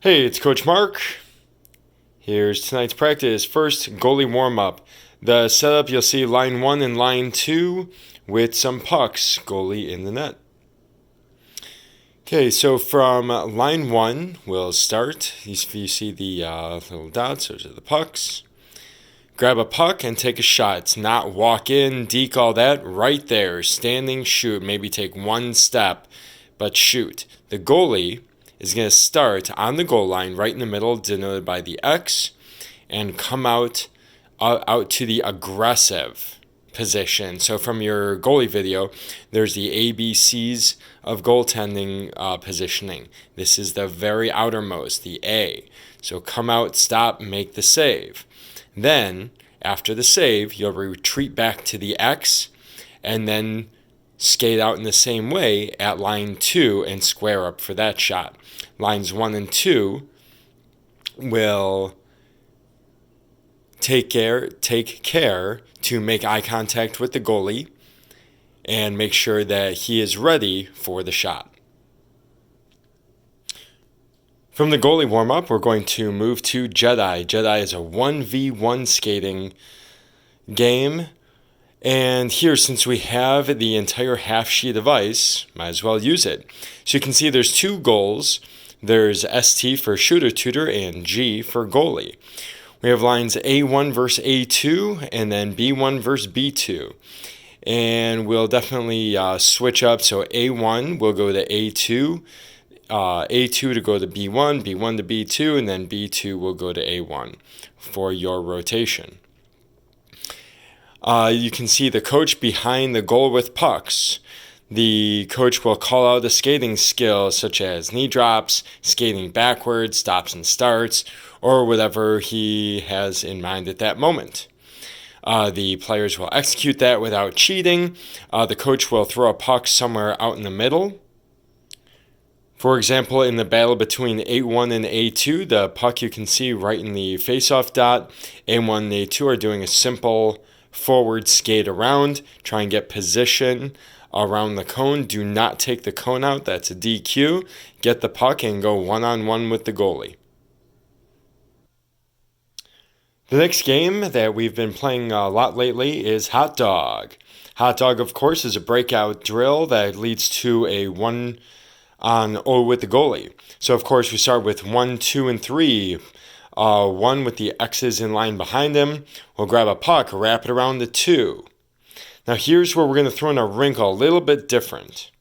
Hey, it's Coach Mark. Here's tonight's practice. First, goalie warm-up. The setup, you'll see line 1 and line 2 with some pucks, goalie in the net. Okay, so from line 1, we'll start. You see the little dots, those are the pucks. Grab a puck and take a shot. It's not walk in, deke, all that. Right there, standing, shoot. Maybe take one step, but shoot. The goalie is going to start on the goal line right in the middle, denoted by the X, and come out to the aggressive position. So from your goalie video, there's the ABCs of goaltending positioning. This is the very outermost, the A. So come out, stop, make the save. Then, after the save, you'll retreat back to the X, and then skate out in the same way at line 2 and square up for that shot. Lines 1 and 2 will take care to make eye contact with the goalie and make sure that he is ready for the shot. From the goalie warm-up, we're going to move to Jedi. Jedi is a 1v1 skating game. And here, since we have the entire half sheet of ice, might as well use it. So you can see there's two goals. There's ST for shooter tutor and G for goalie. We have lines A1 versus A2 and then B1 versus B2. And we'll definitely switch up. So A1 will go to A2, A2 to go to B1, B1 to B2, and then B2 will go to A1 for your rotation. You can see the coach behind the goal with pucks. The coach will call out the skating skills such as knee drops, skating backwards, stops and starts, or whatever he has in mind at that moment. The players will execute that without cheating. The coach will throw a puck somewhere out in the middle. For example, in the battle between A1 and A2, the puck you can see right in the face-off dot. A1 and A2 are doing a simple forward skate around, try and get position around the cone. Do not take the cone out, that's a DQ. Get the puck and go one-on-one with the goalie. The next game that we've been playing a lot lately is Hot Dog. Hot Dog, of course, is a breakout drill that leads to a one-on-0 with the goalie. So, of course, we start with 1, 2, and 3. 1 with the X's in line behind him. We'll grab a puck, wrap it around the 2. Now here's where we're going to throw in a wrinkle, a little bit different.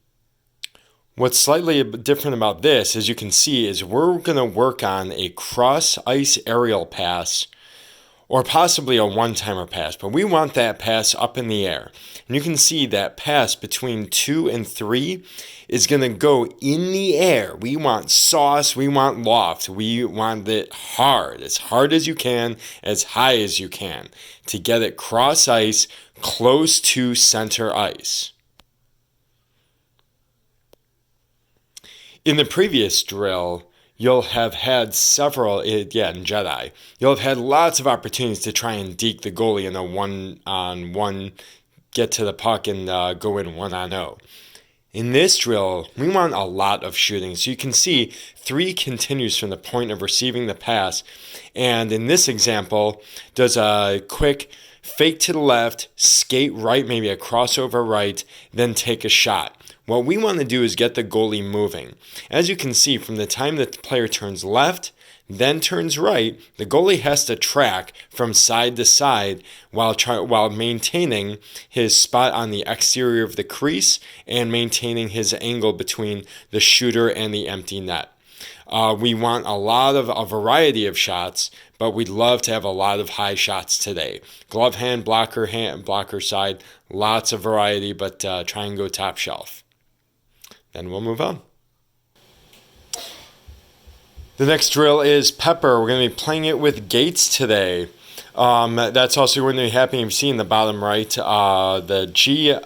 What's slightly different about this, as you can see, is we're going to work on a cross-ice aerial pass or possibly a one-timer pass, but we want that pass up in the air. And you can see that pass between 2 and 3 is going to go in the air. We want sauce, we want loft, we want it hard as you can, as high as you can, to get it cross ice, close to center ice. In the previous drill, you'll have had several, in Jedi, you'll have had lots of opportunities to try and deke the goalie in a one-on-one, get to the puck and go in 1-on-0. In this drill, we want a lot of shooting. So you can see 3 continues from the point of receiving the pass. And in this example, does a quick fake to the left, skate right, maybe a crossover right, then take a shot. What we want to do is get the goalie moving. As you can see, from the time that the player turns left, then turns right, the goalie has to track from side to side while maintaining his spot on the exterior of the crease and maintaining his angle between the shooter and the empty net. We want a variety of shots, but we'd love to have a lot of high shots today. Glove hand, blocker side, lots of variety, but try and go top shelf. Then we'll move on. The next drill is Pepper. We're going to be playing it with Gates today. That's also going to be happening. You see in the bottom right, the G,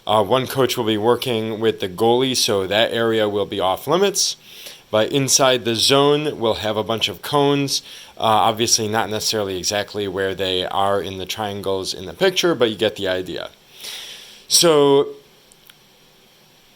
one coach will be working with the goalie, so that area will be off limits. But inside the zone, we'll have a bunch of cones. Obviously not necessarily exactly where they are in the triangles in the picture, but you get the idea. So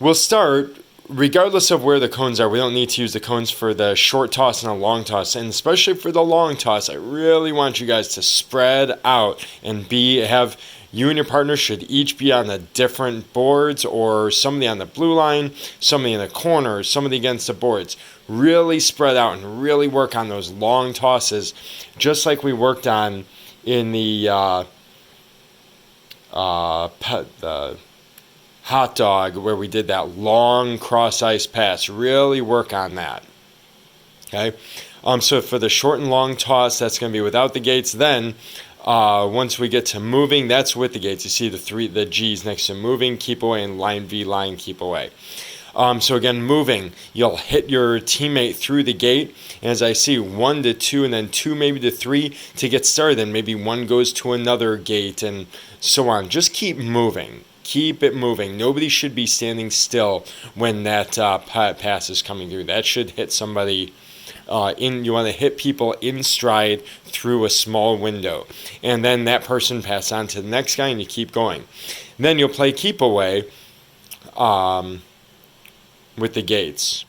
we'll start regardless of where the cones are, we don't need to use the cones for the short toss and a long toss. And especially for the long toss, I really want you guys to spread out and have you and your partner should each be on the different boards, or somebody on the blue line, somebody in the corner, somebody against the boards. Really spread out and really work on those long tosses, just like we worked on in the hot dog, where we did that long cross ice pass. Really work on that. Okay. So for the short and long toss, that's going to be without the gates. Then once we get to moving, that's with the gates. You see the G's next to moving, keep away, and line V, line, keep away. So again, moving, you'll hit your teammate through the gate. And as I see, 1 to 2, and then 2 maybe to 3 to get started. Then maybe 1 goes to another gate, and so on. Just keep moving. Keep it moving. Nobody should be standing still when that pass is coming through. That should hit somebody you want to hit people in stride through a small window. And then that person pass on to the next guy, and you keep going. Then you'll play keep away with the gates.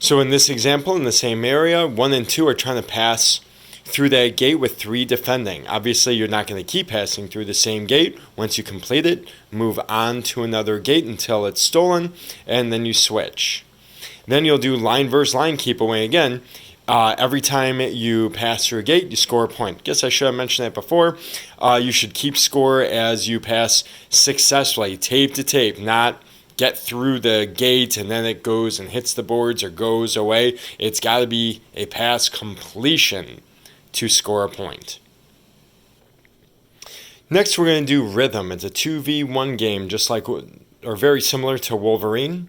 So in this example, in the same area, 1 and 2 are trying to pass through that gate with 3 defending. Obviously, you're not going to keep passing through the same gate. Once you complete it, move on to another gate until it's stolen, and then you switch. Then you'll do line versus line keep away again. Every time you pass through a gate, you score a point. Guess I should have mentioned that before. You should keep score as you pass successfully, tape to tape, not get through the gate and then it goes and hits the boards or goes away. It's got to be a pass completion to score a point. Next, we're going to do rhythm. It's a 2v1 game, just like, or very similar to Wolverine.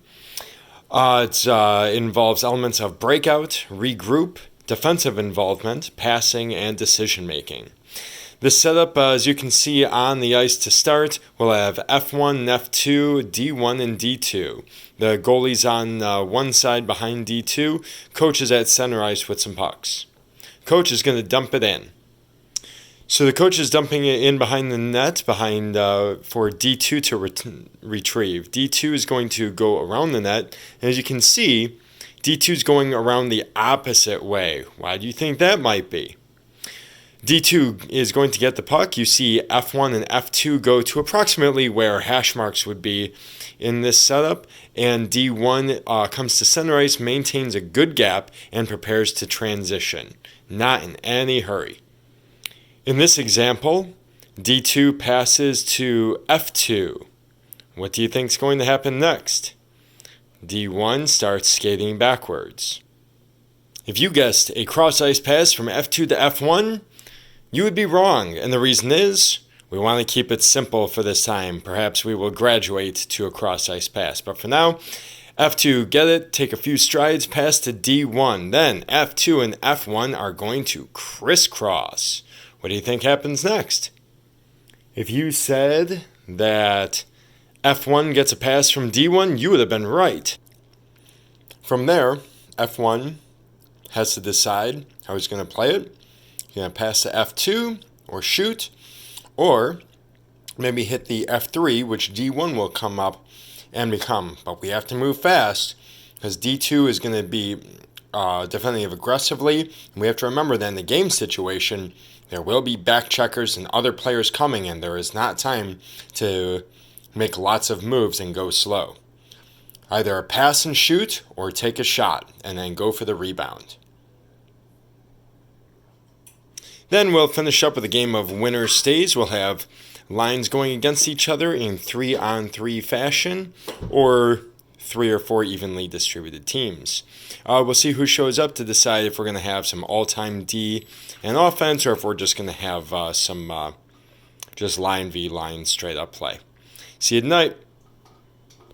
It involves elements of breakout, regroup, defensive involvement, passing, and decision making. The setup, as you can see on the ice to start, will have F1 and F2, D1 and D2. The goalie's on one side behind D2. Coach is at center ice with some pucks. Coach is going to dump it in. So the coach is dumping it in behind the net, for D2 to retrieve. D2 is going to go around the net, and as you can see, D2 is going around the opposite way. Why do you think that might be? D2 is going to get the puck. You see F1 and F2 go to approximately where hash marks would be in this setup, and D1 comes to center ice, maintains a good gap, and prepares to transition. Not in any hurry. In this example, D2 passes to F2. What do you think is going to happen next? D1 starts skating backwards. If you guessed a cross-ice pass from F2 to F1, you would be wrong, and the reason is we want to keep it simple for this time. Perhaps we will graduate to a cross-ice pass, but for now, F2, get it, take a few strides, pass to D1. Then F2 and F1 are going to crisscross. What do you think happens next? If you said that F1 gets a pass from D1, you would have been right. From there, F1 has to decide how he's going to play it. He's going to pass to F2 or shoot, or maybe hit the F3, which D1 will come up and become. But we have to move fast because D2 is going to be defending aggressively. And we have to remember that in the game situation, there will be back checkers and other players coming, and there is not time to make lots of moves and go slow. Either a pass and shoot or take a shot and then go for the rebound. Then we'll finish up with a game of winner stays. We'll have lines going against each other in 3-on-3 fashion, or 3 or 4 evenly distributed teams. We'll see who shows up to decide if we're going to have some all-time D and offense, or if we're just going to have some just line v line straight up play. See you tonight.